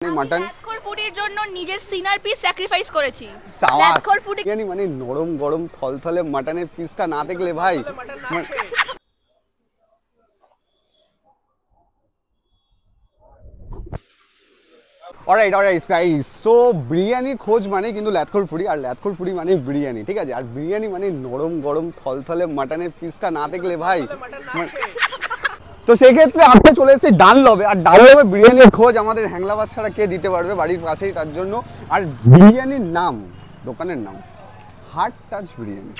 Mutton ফুডির জন্য নিজের সিনার piece sacrifice করেছি। মানে নরম গরম থলথলে মাটনের পিসটা না দেখলে ভাই অলরাইট গাইস, তো বিরিয়ানির খোঁজ মানে কিন্তু ল্যাথখোর ফুডি, আর ল্যাথখোর ফুডি মানে বিরিয়ানি, ঠিক আছে। আর বিরিয়ানি মানে নরম গরম থলথলে মাটনের পিসটা না দেখলে ভাই, তো সেক্ষেত্রে আজকে চলে এসেছি ডানলবে। আর ডানলবে বিরিয়ানির খোঁজ আমাদের হ্যাংলাবাস ছাড়া কে দিতে পারবে, বাড়ির পাশেই, তার জন্য। আর বিরিয়ানির নাম, দোকানের নাম হার্ট টাচ বিরিয়ানি।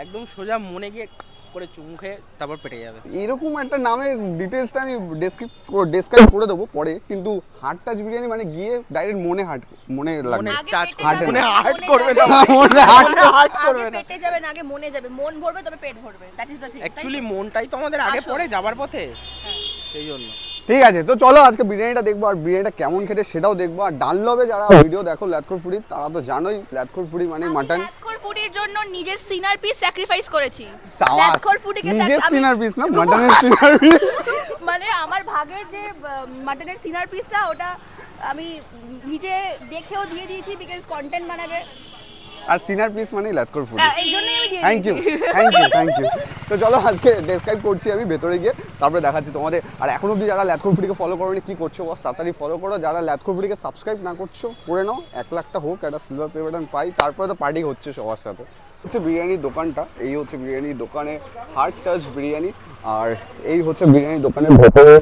একদম সোজা মনে গিয়ে করে চুমু খেয়ে তারপর পেটে যাবে, এরকম একটা নামের ডিটেলসটা আমি ডেসক্রাইব করে দেবো পরে। কিন্তু হার্ট টাচ বিরিয়ানি মানে গিয়ে ডাইরেক্ট মনে লাগবে, মনে হার্ট করবে না, মনে হার্ট করবে না, পেটে যাবে না, আগে মনে যাবে, মন ভরবে তবে পেট ভরবে। That is the thing. Actually মনটাই তো আমাদের আগে পড়ে যাবার পথে, সেই জন্য। ঠিক আছে, তো চলো আজকে বিরিয়ানিটা দেখবো, আর বিরিয়ানিটা কেমন খেতে সেটাও দেখবো। আর ডানলবে যারা ভিডিও দেখো ল্যাথখোর ফুডি, তারা তো জানোই ল্যাথখোর ফুডি মানে মাটন। ল্যাথখোর ফুডির জন্য নিজের সিনার পিস স্যাক্রিফাইস করেছি। ল্যাথখোর ফুডিকে নিজের সিনার পিস না, মাটনের সিনার পিস, মানে আমার ভাগের যে মাটনের সিনার পিসটা, ওটা আমি নিজে দেখেও দিয়ে দিয়েছি, বিকজ কন্টেন্ট বানাবে। আর সিনার পিস মানে ল্যাথখোর ফুডি, এই জন্যই আমি দিয়ে দিয়েছি। Thank you. তো চলো আজকে ডেসক্রাইব করছি আমি ভেতরে গিয়ে, তারপরে দেখাচ্ছি তোমাদের। আর এখন অবধি যারা ল্যাথখোর ফুডিকে ফলো করোনি, কি করছো বস, তাড়াতাড়ি ফলো করো। যারা ল্যাথখোর ফুডিকে সাবস্ক্রাইব না করছো, করে নাও। 1 লাখটা হোক, একটা সিলভার প্লে বাটন পাই, তারপরে তো পার্টি হচ্ছে সবার সাথে। হচ্ছে বিরিয়ানির দোকানটা, এই হচ্ছে বিরিয়ানির দোকানে হার্ট টাচ বিরিয়ানি। আর এই হচ্ছে বিরিয়ানির দোকানের ভেতরে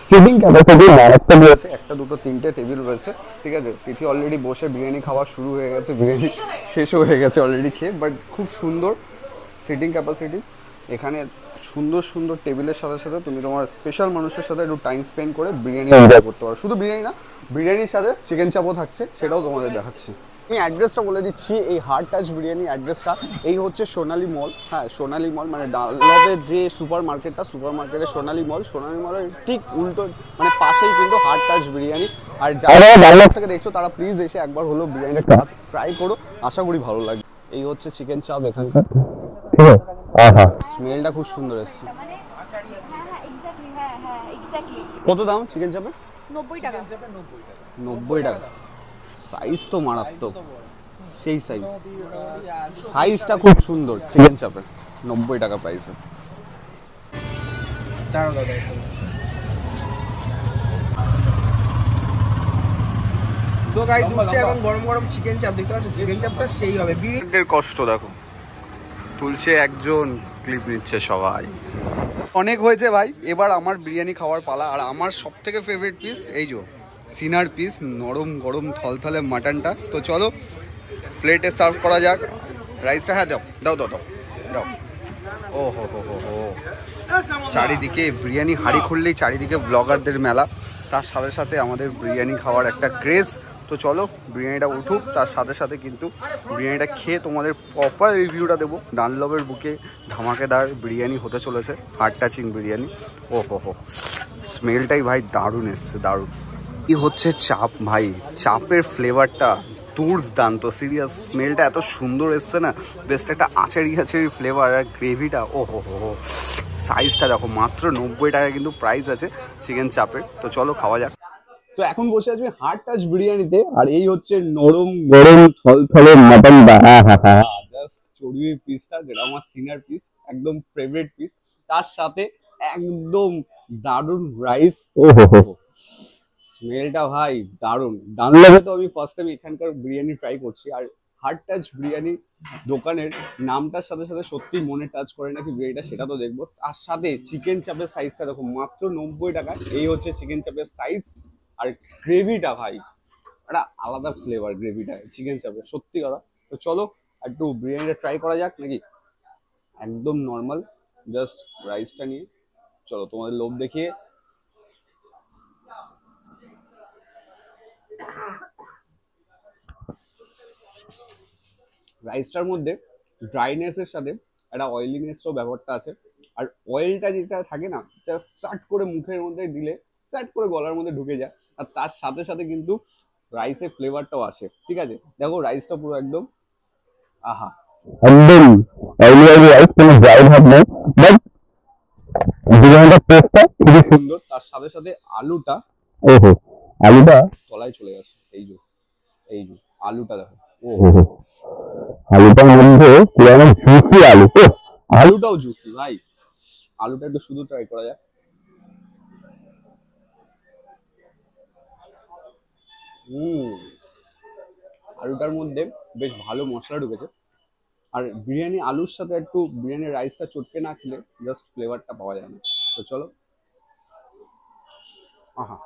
সিটিং ক্যাপাসিটি একটা রয়েছে, 1 2 3টে টেবিল রয়েছে, ঠিক আছে। তিথি অলরেডি বসে বিরিয়ানি খাওয়া শুরু হয়ে গেছে, বিরিয়ানি শেষও হয়ে গেছে অলরেডি খেয়ে। বাট খুব সুন্দর সিটিং ক্যাপাসিটি এখানে, সুন্দর সুন্দর টেবিলের সাথে সাথে তুমি তোমার স্পেশাল মানুষের সাথে একটু টাইম স্পেন্ড করে বিরিয়ানি এনজয় করতে পারো। শুধু বিরিয়ানি না, বিরিয়ানির সাথে চিকেন চাপও থাকছে, সেটাও তোমাদের দেখাচ্ছি। আমি অ্যাড্রেসটা বলে দিচ্ছি, এই হার্ট টাচ বিরিয়ানি অ্যাড্রেসটা এই হচ্ছে সোনালী মল। হ্যাঁ, সোনালী মল মানে ডানলবে যে সুপার মার্কেটের সোনালী মলের ঠিক উল্টো মানে পাশেই কিন্তু হার্ট টাচ বিরিয়ানি। আর যারা ডানলব থেকে দেখছো তারা প্লিজ এসে একবার হলো বিরিয়ানিটা ট্রাই করো, আশা করি ভালো লাগবে। এই হচ্ছে চিকেন চাপ এখানকার, স্মেলটা খুব সুন্দর এসছে। কত দাম চিকেন চাপে? 90 টাকা। 90 টাকা। সাইজ তো মারাত্মক, সেই সাইজটা খুব সুন্দর চিকেন চাপের। 90 টাকা প্রাইসে। সো গাইস, হচ্ছে এখন গরম গরম চিকেন চাপ দেখতে পাচ্ছ, চিকেন চাপটা সেই হবে। বিরিয়ানির কষ্ট দেখো, তুলছে একজন, ক্লিপ নিচ্ছে সবাই। অনেক হয়েছে ভাই, এবার আমার বিরিয়ানি খাওয়ার পালা। আর আমার সবথেকে ফেভারিট পিস এই যে সিনার পিস, নরম গরম থলথলে মাটনটা। তো চলো প্লেটে সার্ভ করা যাক। রাইসটা হ্যাঁ দাও। ও হো, চারিদিকে বিরিয়ানি হাঁড়ি খুললেই চারিদিকে ব্লগারদের মেলা, তার সাথে সাথে আমাদের বিরিয়ানি খাওয়ার একটা ক্রেজ। তো চলো বিরিয়ানিটা উঠুক, তার সাথে সাথে কিন্তু বিরিয়ানিটা খেয়ে তোমাদের প্রপার রিভিউটা দেবো। ডানলবের বুকে ধামাকেদার বিরিয়ানি হতে চলেছে, হার্ট টাচিং বিরিয়ানি। ও হো, স্মেলটাই ভাই দারুণ এসছে, দারুণ। এই হচ্ছে চাপ ভাই, চাপের ফ্লেভারটা দুর্দান্ত, সিরিয়াস। স্মেলটা এত সুন্দর এসছে না, বেস্ট একটা আচারি ফ্লেভার। আর গ্রেভিটা ও হো, সাইজটা দেখো, মাত্র 90 টাকা কিন্তু প্রাইস আছে চিকেন চাপের। তো চলো খাওয়া যাক। তো এখন বসে আছি হার্ট টাচ বিরিয়ানিতে, আর এই হচ্ছে নরম গরম থলথলে মাটনটা। জাস্ট চর্বির পিসটা, যেটা আমার সিনার পিস, একদম ফেভারিট পিস। তার সাথে একদম দারুণ রাইস। ও হো, স্মেলটা ভাই দারুণ। ডানলবে তো আমি ফার্স্ট টাইম এখানকার বিরিয়ানি ট্রাই করছি। আর হার্ট টাচ বিরিয়ানি দোকানের নামটার সাথে সাথে সত্যি মনে টাচ করে নাকি বিরিয়ানিটা, সেটা তো দেখবো। তার সাথে চিকেন চাপের সাইজটা দেখো, মাত্র 90 টাকা। এই হচ্ছে চিকেন চাপের সাইজ। আর গ্রেভিটা ভাই একটা আলাদা ফ্লেভার, গ্রেভিটা চিকেন চাপের, সত্যি কথা। তো চলো একটু বিরিয়ানিটা ট্রাই করা যাক নাকি। একদম নর্মাল, জাস্ট রাইসটা নিয়ে চলো তোমাদের লোভ দেখিয়ে। রাইসটার মধ্যে ড্রাইনেসের সাথে একটা অয়েলিনেসও ব্যাপারটা আছে। আর অয়েলটা যেটা থাকে না, জাস্ট সাট করে মুখের মধ্যে দিলে সাট করে গলার মধ্যে ঢুকে যায়। আর তার সাথে সাথে কিন্তু রাইসের ফ্লেভারটাও আসে, ঠিক আছে। দেখো রাইসটা পুরো একদম আহা, একদম অয়েলি রাইস, কোনো ড্রাই ভাব নেই, বাট বিরিয়ানিটা টেস্টটা খুবই সুন্দর। তার সাথে সাথে আলুটা, ওহো, আলুটা তলায় চলে গেছে। এই যে আলুটা দেখো, আলুটার মধ্যে পুরো জুসি আলু, আলুটাও জুসি ভাই। আলুটা একটু শুধু ট্রাই করা যাক। আলুটার মধ্যে বেশ ভালো মশলা ঢুকেছে। আর বিরিয়ানি আলুর সাথে একটু বিরিয়ানির রাইসটা চটকে না খেলে জাস্ট ফ্লেভারটা পাওয়া যায় না। তো চলো, আহা,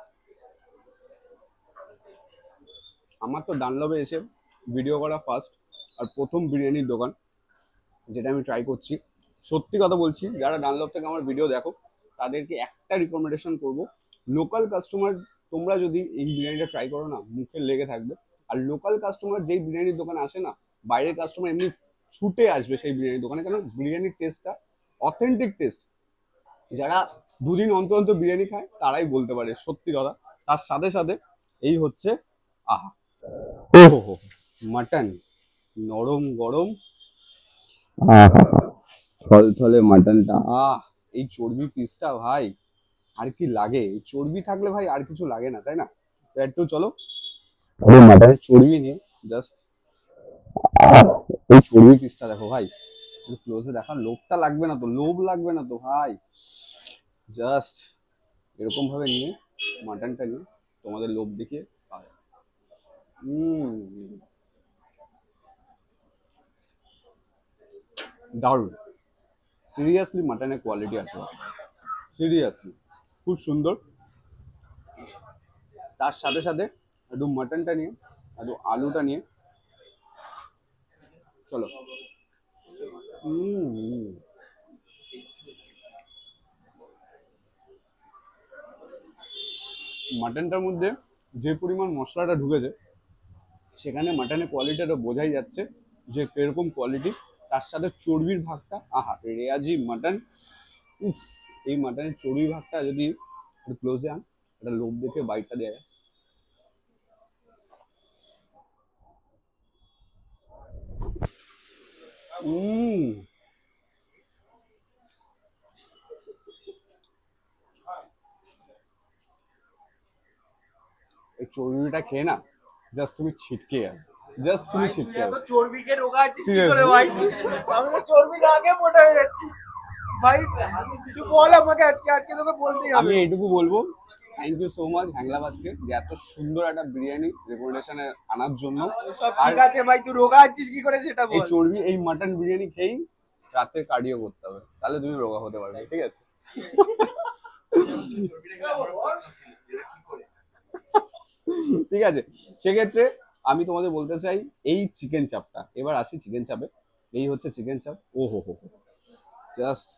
আমার তো ডানলবে এসে ভিডিও করা ফার্স্ট আর প্রথম বিরিয়ানির দোকান যেটা আমি ট্রাই করছি। সত্যি কথা বলছি, যারা ডানলব থেকে আমার ভিডিও দেখো তাদেরকে একটা রিকমেন্ডেশন করব, লোকাল কাস্টমার তোমরা যদি এই বিরিয়ানিটা ট্রাই করো না, মুখে লেগে থাকবে। আর লোকাল কাস্টমার যেই বিরিয়ানির দোকানে আসে না, বাইরের কাস্টমার এমনি ছুটে আসবে সেই বিরিয়ানির দোকানে, কারণ বিরিয়ানির টেস্টটা অথেন্টিক টেস্ট। যারা দুদিন অন্তর অন্তর বিরিয়ানি খায় তারাই বলতে পারে সত্যি কথা। তার সাথে সাথে এই হচ্ছে, আহা, ওহো, মাটন নরম গরম, থলথলে মাটনটা, এই চর্বি পিসটা ভাই আর কি লাগে। এই চর্বি থাকলে ভাই আর কিছু লাগে না, তাই না? তো একটু চলো মাটনের চর্বি নিয়ে জাস্ট এই চর্বি পিসটা দেখো ভাই, ক্লোজে দেখা, লোভটা লাগবে না তো, লোভ লাগবে না তো ভাই। জাস্ট এরকম ভাবে নিয়ে মাটনটা নিয়ে তোমাদের লোভ দেখিয়ে দারুণ। সিরিয়াসলি মাটনের কোয়ালিটি আছে, সিরিয়াসলি খুব সুন্দর। তার সাথে সাথে একটু মাটনটা নিয়ে একটু আলুটা নিয়ে চলো। মাটনটার মধ্যে যে পরিমাণ মশলাটা ঢুকেছে সেখানে মাটনের কোয়ালিটিটা বোঝাই যাচ্ছে যে কিরকম কোয়ালিটি। তার সাথে চর্বির ভাগটা, আহা, রেয়াজি মাটন। এই মাটনের চর্বির ভাগটা যদি একটু ক্লোজে আন, একটা লোভ দেখে বাইটটা দেয়া যায়। এই চর্বিটা খেয়ে না জাস্ট তুমি ছিটকে যাবে, জাস্ট তুমি ছিটকে যাবে। চর্বিকে রোগাচ্ছিস কি করে ভাই? আমি তো চর্বি না আগে মোটা হয়ে যাচ্ছি ভাই। তুই বল আমাকে, আজকে তোকে বলতেই হবে। আমি এইটুকু বলবো, থ্যাংক ইউ সো মাচ হ্যাংলাবাজকে যে এত সুন্দর একটা বিরিয়ানি রেকমেন্ডেশনে আনার জন্য। সব ঠিক আছে ভাই, তুই রোগা আছিস কি করে সেটা বল। এই চর্বি, এই মাটন বিরিয়ানি খেয়েই রাতে কার্ডিও করতে হবে, তাহলে তুমি রোগা হতে পারবে, ঠিক আছে? ঠিক আছে, সেক্ষেত্রে আমি তোমাদের বলতে চাই এই চিকেন চাপটা, এবার আসি চিকেন চাপে। এই হচ্ছে চিকেন চাপ, ও হো হো, জাস্ট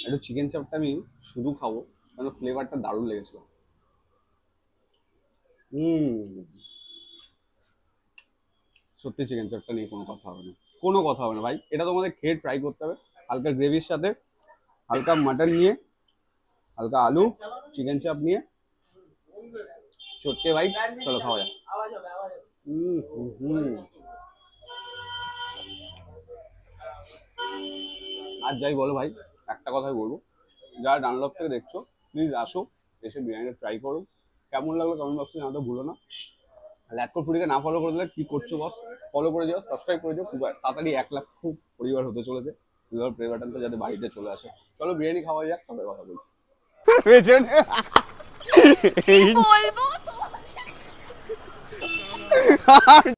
একটু চিকেন চাপটা আমি শুধু খাবো কারণ ফ্লেভারটা দারুণ লেগেছিল। সত্যি চিকেন চাপটা নিয়ে কোনো কথা হবে না, কোনো কথা হবে না ভাই। এটা তোমাদের খেয়ে ট্রাই করতে হবে। হালকা গ্রেভির সাথে হালকা মাটন নিয়ে, হালকা আলু, চিকেন চাপ নিয়ে চটকে ভাই চলো খাওয়া যাক। আর যাই বলো ভাই, একটা কথাই বলবো, যারা ডানলব থেকে দেখছো প্লিজ আসো, এসে বিরিয়ানিটা ট্রাই করো। কেমন লাগলো কমেন্ট বক্সে জানাতে ভুলো না। ল্যাটকো ফুডিকে না ফলো করে দিলে কি করছো বস, ফলো করে দিও, সাবস্ক্রাইব করে দিও। খুব তাড়াতাড়ি 1 লাখ পরিবার হতে চলেছে, পরিবারটা যাতে বাড়িতে চলে আসে। চলো বিরিয়ানি খাওয়া যাক, তবে কথা বলছি। বলবো